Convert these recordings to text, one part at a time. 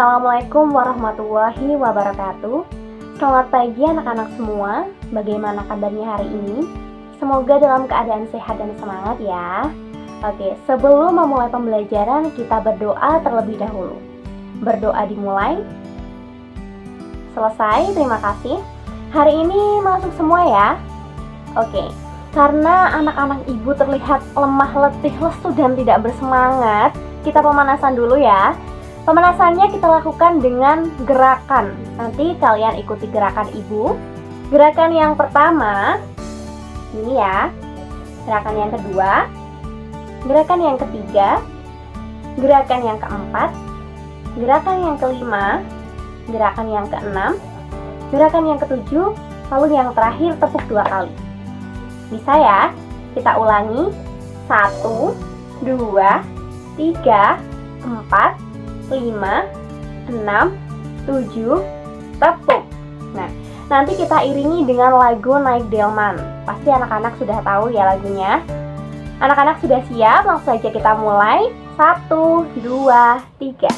Assalamualaikum warahmatullahi wabarakatuh. Selamat pagi anak-anak semua. Bagaimana kabarnya hari ini? Semoga dalam keadaan sehat dan semangat ya. Oke, sebelum memulai pembelajaran kita berdoa terlebih dahulu. Berdoa dimulai. Selesai, terima kasih. Hari ini masuk semua ya. Oke, karena anak-anak ibu terlihat lemah, letih, lesu dan tidak bersemangat, kita pemanasan dulu ya. Pemanasannya kita lakukan dengan gerakan. Nanti kalian ikuti gerakan ibu. Gerakan yang pertama ini ya. Gerakan yang kedua, gerakan yang ketiga, gerakan yang keempat, gerakan yang kelima, gerakan yang keenam, gerakan yang ketujuh, lalu yang terakhir tepuk 2 kali. Bisa ya? Kita ulangi. 1, 2, 3, 4, 5, 6, 7, tepuk. Nah, nanti kita iringi dengan lagu Naik Delman. Pasti anak-anak sudah tahu ya lagunya. Anak-anak sudah siap? Langsung saja kita mulai. 1, 2, 3.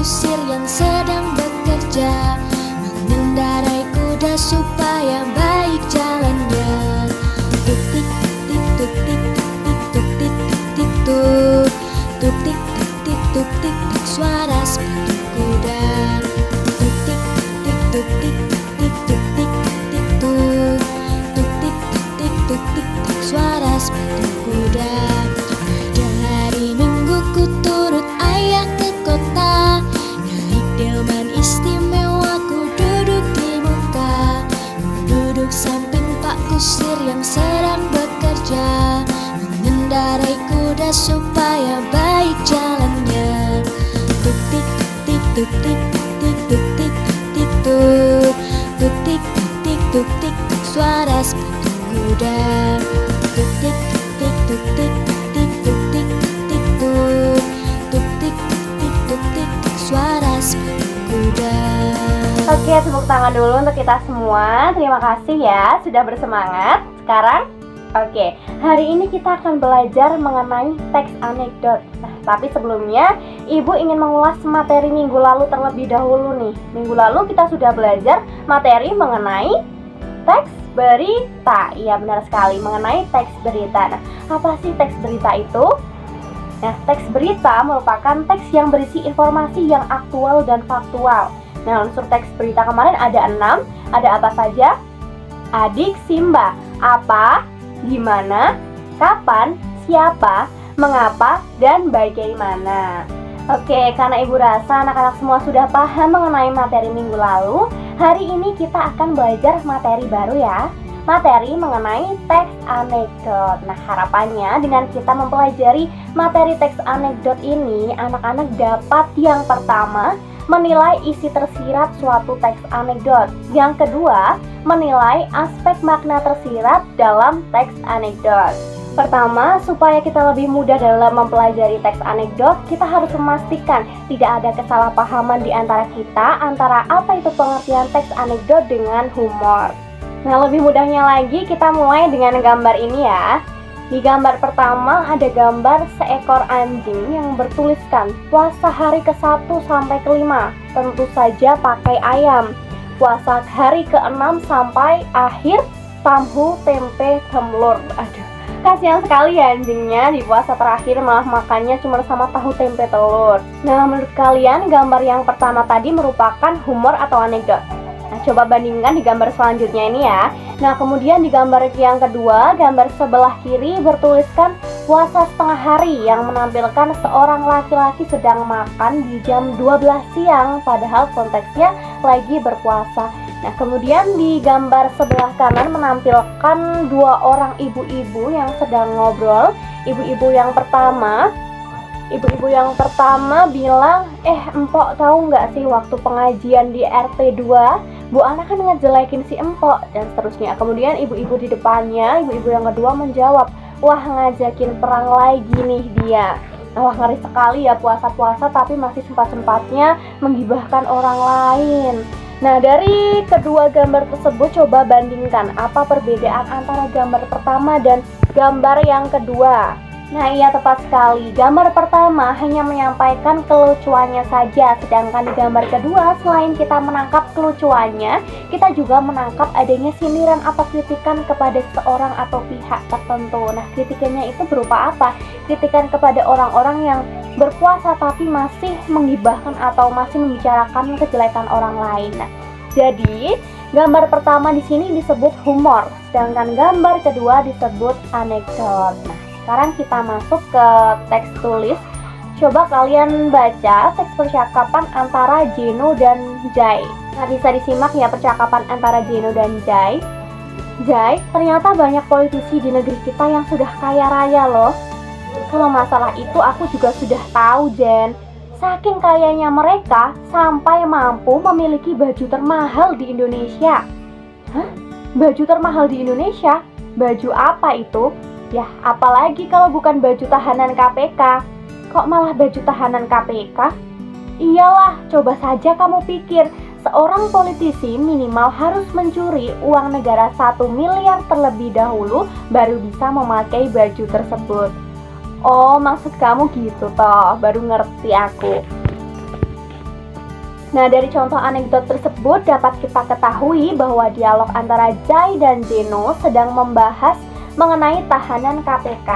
Kusir yang sedang bekerja, mengendarai kuda supaya baik jalannya. Tuk tik tik tuk tik tik tuk tik tik tuk tuk tik tik tuk tik tik suara sepatu kuda. Tuk tik tik tuk tik tik tuk tik tik tuk tuk tik tik tuk tik tik suara sepatu kuda. Pada hari Minggu ku turut ayah ke kota. Delman istimewa, ku duduk di muka, ku duduk samping Pak Kusir yang sedang bekerja, mengendarai kuda supaya baik jalannya. Tuk tik tik tuk tik tik tuk tik tik tuk tuk tik tik tuk tik tik suara sepatu kuda. Tuk tik tik tuk tik tik tuk tik tik tuk tuk tik tik tuk tik tik suara sepatu kuda. Oke, tepuk tangan dulu untuk kita semua. Terima kasih ya sudah bersemangat. Sekarang, oke, hari ini kita akan belajar mengenai teks anekdot. Nah, tapi sebelumnya Ibu ingin mengulas materi minggu lalu terlebih dahulu nih. Minggu lalu kita sudah belajar materi mengenai teks berita. Iya, benar sekali, mengenai teks berita. Nah, apa sih teks berita itu? Nah, teks berita merupakan teks yang berisi informasi yang aktual dan faktual. Nah, unsur teks berita kemarin ada 6. Ada apa saja? Adik Simba. Apa, gimana, kapan, siapa, mengapa, dan bagaimana. Oke, karena Ibu rasa anak-anak semua sudah paham mengenai materi minggu lalu, hari ini kita akan belajar materi baru ya. Materi mengenai teks anekdot. Nah, harapannya dengan kita mempelajari materi teks anekdot ini, anak-anak dapat yang pertama, menilai isi tersirat suatu teks anekdot. Yang kedua, menilai aspek makna tersirat dalam teks anekdot. Pertama, supaya kita lebih mudah dalam mempelajari teks anekdot, kita harus memastikan tidak ada kesalahpahaman di antara kita antara apa itu pengertian teks anekdot dengan humor. Nah, lebih mudahnya lagi kita mulai dengan gambar ini ya. Di gambar pertama ada gambar seekor anjing yang bertuliskan puasa hari ke-1 sampai ke-5. Tentu saja pakai ayam. Puasa hari ke-6 sampai akhir tahu tempe temlur. Aduh, kasihan sekali ya anjingnya, di puasa terakhir malah makannya cuma sama tahu tempe telur. Nah, menurut kalian gambar yang pertama tadi merupakan humor atau anekdot? Nah, coba bandingkan di gambar selanjutnya ini ya. Nah, kemudian di gambar yang kedua, gambar sebelah kiri bertuliskan puasa setengah hari yang menampilkan seorang laki-laki sedang makan di jam 12 siang, padahal konteksnya lagi berpuasa. Nah, kemudian di gambar sebelah kanan menampilkan 2 orang ibu-ibu yang sedang ngobrol. Ibu-ibu yang pertama bilang, empok tahu nggak sih waktu pengajian di RT 2 Bu Ana kan ngejelekin si empok dan seterusnya. Kemudian ibu-ibu di depannya, ibu-ibu yang kedua menjawab, Wah, ngajakin perang lagi nih dia. Wah, ngeri sekali ya puasa-puasa tapi masih sempat-sempatnya menggibahkan orang lain. Nah, dari kedua gambar tersebut coba bandingkan apa perbedaan antara gambar pertama dan gambar yang kedua. Nah, iya tepat sekali. Gambar pertama hanya menyampaikan kelucuannya saja, sedangkan di gambar kedua selain kita menangkap kelucuannya, kita juga menangkap adanya sindiran atau kritikan kepada seseorang atau pihak tertentu. Nah, kritikannya itu berupa apa? Kritikan kepada orang-orang yang berpuasa tapi masih menggibahkan atau masih membicarakan kejelekan orang lain. Nah, jadi gambar pertama di sini disebut humor, sedangkan gambar kedua disebut anekdot. Nah, sekarang kita masuk ke teks tulis. Coba kalian baca teks percakapan antara Jeno dan Jai. Nah, bisa disimak ya percakapan antara Jeno dan Jai. Jai, ternyata banyak politisi di negeri kita yang sudah kaya raya loh. Kalau masalah itu aku juga sudah tahu, Jen. Saking kayanya mereka sampai mampu memiliki baju termahal di Indonesia. Hah? Baju termahal di Indonesia? Baju apa itu? Ya, apalagi kalau bukan baju tahanan KPK. Kok malah baju tahanan KPK? Iyalah, coba saja kamu pikir, seorang politisi minimal harus mencuri uang negara 1 miliar terlebih dahulu baru bisa memakai baju tersebut. Oh, maksud kamu gitu toh, baru ngerti aku. Nah, dari contoh anekdot tersebut dapat kita ketahui bahwa dialog antara Jai dan Jeno sedang membahas mengenai tahanan KPK.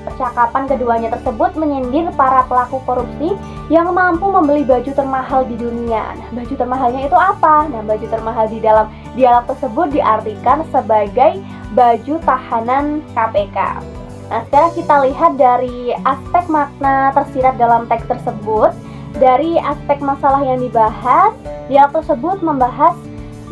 Percakapan keduanya tersebut menyindir para pelaku korupsi yang mampu membeli baju termahal di dunia. Nah, baju termahalnya itu apa? Nah, baju termahal di dalam dialog tersebut diartikan sebagai baju tahanan KPK. Nah, sekarang kita lihat dari aspek makna tersirat dalam teks tersebut. Dari aspek masalah yang dibahas, dialog tersebut membahas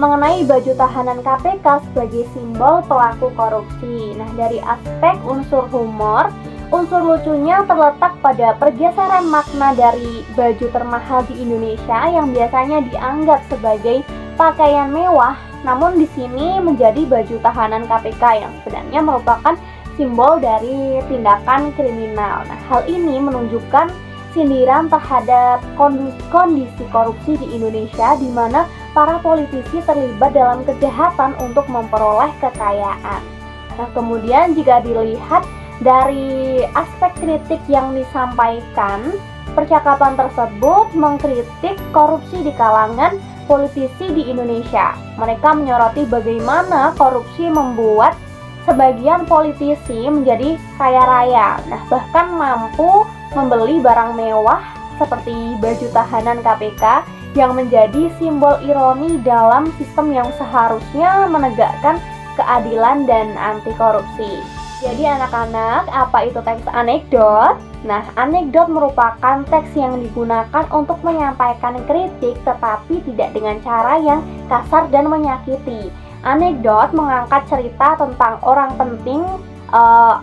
mengenai baju tahanan KPK sebagai simbol pelaku korupsi. Nah, dari aspek unsur humor, unsur lucunya terletak pada pergeseran makna dari baju termahal di Indonesia yang biasanya dianggap sebagai pakaian mewah, namun di sini menjadi baju tahanan KPK yang sebenarnya merupakan simbol dari tindakan kriminal. Nah, hal ini menunjukkan sindiran terhadap kondisi korupsi di Indonesia di mana para politisi terlibat dalam kejahatan untuk memperoleh kekayaan. Nah, kemudian jika dilihat dari aspek kritik yang disampaikan, percakapan tersebut mengkritik korupsi di kalangan politisi di Indonesia. Mereka menyoroti bagaimana korupsi membuat sebagian politisi menjadi kaya raya. Nah, bahkan mampu membeli barang mewah seperti baju tahanan KPK yang menjadi simbol ironi dalam sistem yang seharusnya menegakkan keadilan dan anti korupsi. Jadi anak-anak, apa itu teks anekdot? Nah, anekdot merupakan teks yang digunakan untuk menyampaikan kritik tetapi tidak dengan cara yang kasar dan menyakiti. Anekdot mengangkat cerita tentang orang penting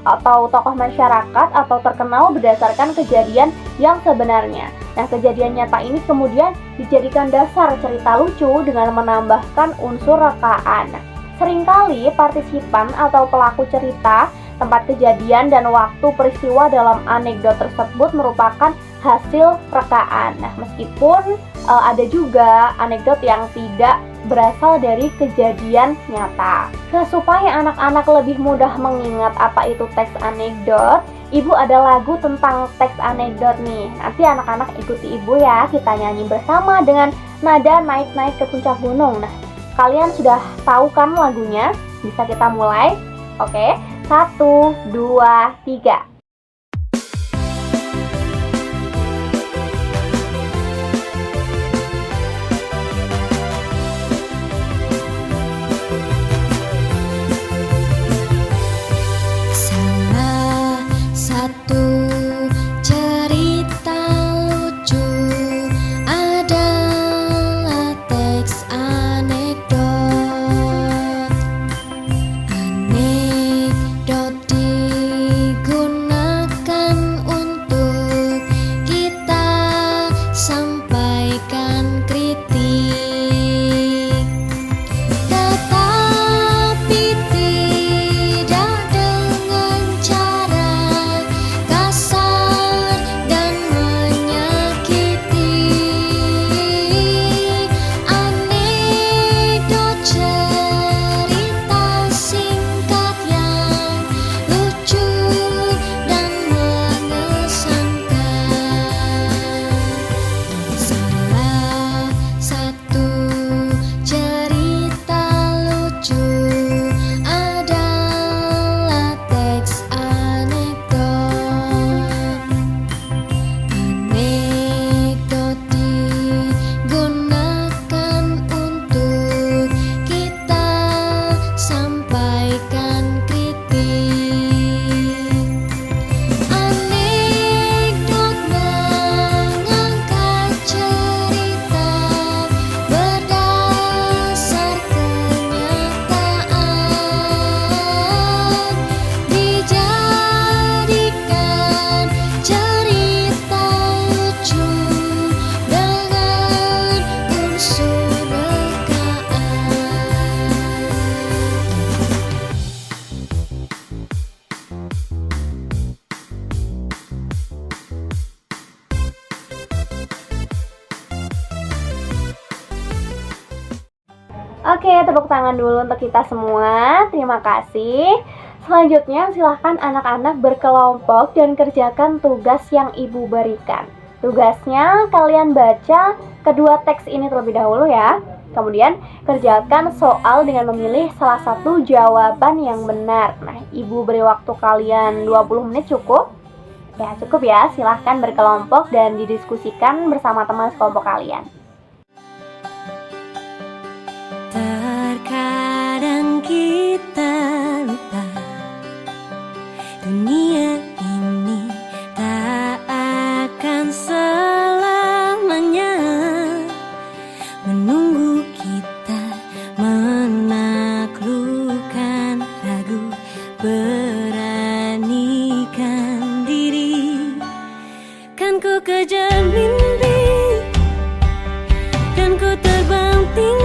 atau tokoh masyarakat atau terkenal berdasarkan kejadian yang sebenarnya. Nah, kejadian nyata ini kemudian dijadikan dasar cerita lucu dengan menambahkan unsur rekaan. Seringkali partisipan atau pelaku cerita, tempat kejadian dan waktu peristiwa dalam anekdot tersebut merupakan hasil rekaan. Nah, meskipun ada juga anekdot yang tidak berasal dari kejadian nyata. Nah, supaya anak-anak lebih mudah mengingat apa itu teks anekdot, Ibu ada lagu tentang teks anekdot nih. Nanti anak-anak ikuti Ibu ya, kita nyanyi bersama dengan nada naik-naik ke puncak gunung. Nah, kalian sudah tahu kan lagunya? Bisa kita mulai? Oke, 1, 2, 3. Salah satu cerita lucu adalah teks anekdot. Anekdot digunakan Oke, tepuk tangan dulu untuk kita semua. Terima kasih. Selanjutnya, silahkan anak-anak berkelompok dan kerjakan tugas yang ibu berikan. Tugasnya, kalian baca kedua teks ini terlebih dahulu ya. Kemudian, kerjakan soal dengan memilih salah satu jawaban yang benar. Nah, ibu beri waktu kalian 20 menit cukup? Ya, cukup ya. Silahkan berkelompok dan didiskusikan bersama teman sekelompok kalian. Terkadang kita lupa dunia ini tak akan selamanya menunggu kita menaklukkan ragu, beranikan diri. Kan ku kejar mimpi dan ku terbang tinggi.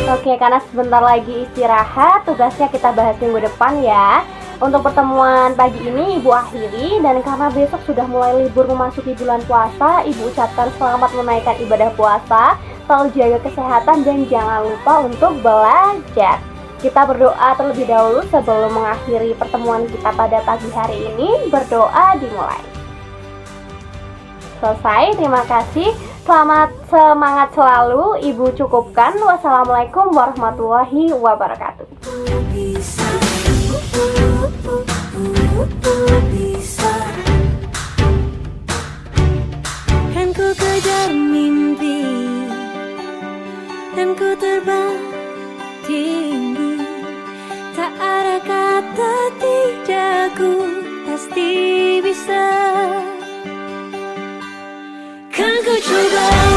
Oke, karena sebentar lagi istirahat, tugasnya kita bahas minggu depan ya. Untuk pertemuan pagi ini Ibu akhiri, dan karena besok sudah mulai libur memasuki bulan puasa, Ibu ucapkan selamat menunaikan ibadah puasa, selalu jaga kesehatan dan jangan lupa untuk belajar. Kita berdoa terlebih dahulu sebelum mengakhiri pertemuan kita pada pagi hari ini. Berdoa dimulai. Selesai, terima kasih. Selamat semangat selalu, Ibu cukupkan. Wassalamualaikum warahmatullahi wabarakatuh. Kan ku kejar mimpi dan ku terbang tinggi. Tak ada kata tidak, ku pasti bisa. Kan ku coba